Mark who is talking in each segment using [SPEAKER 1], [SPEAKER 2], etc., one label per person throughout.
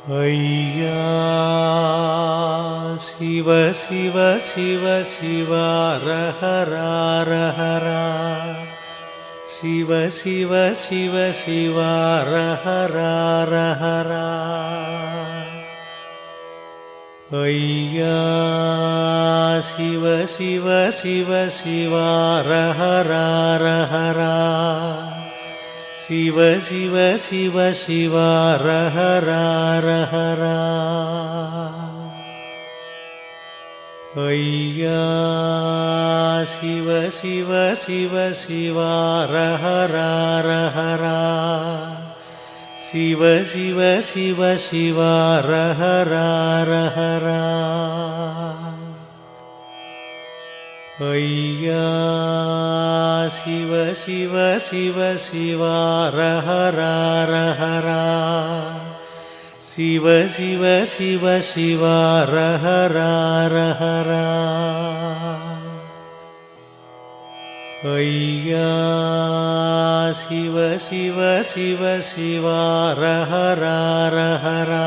[SPEAKER 1] ஐயா சிவ சிவ சிவ சிவ ரஹரா ரஹரா சிவ சிவ சிவ சிவ ரஹரா ரஹரா ஐயா சிவ சிவ சிவ சிவ ரஹரா ரஹரா சிவ சிவ சிவ சிவ ரஹரா ரஹரா ஐயா சிவ சிவ சிவ சிவ ரஹரா ரஹரா சிவ சிவ சிவ சிவ ரஹரா ரஹரா ஐயா சிவ சிவ சிவ சிவ ரஹரா ரஹரா சிவ சிவ சிவ சிவ ரஹரா ரஹரா ஐயா சிவ சிவ சிவ சிவ ரஹரா ரஹரா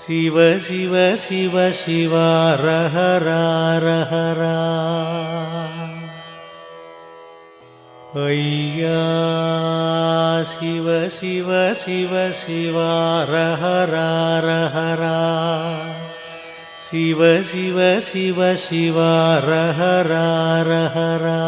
[SPEAKER 1] சிவ சிவ சிவ சிவ ரஹரா ரஹரா ஐயா சிவ சிவ சிவ சிவ ரஹரா ரஹரா சிவ சிவ சிவ சிவ ரஹரா ரஹரா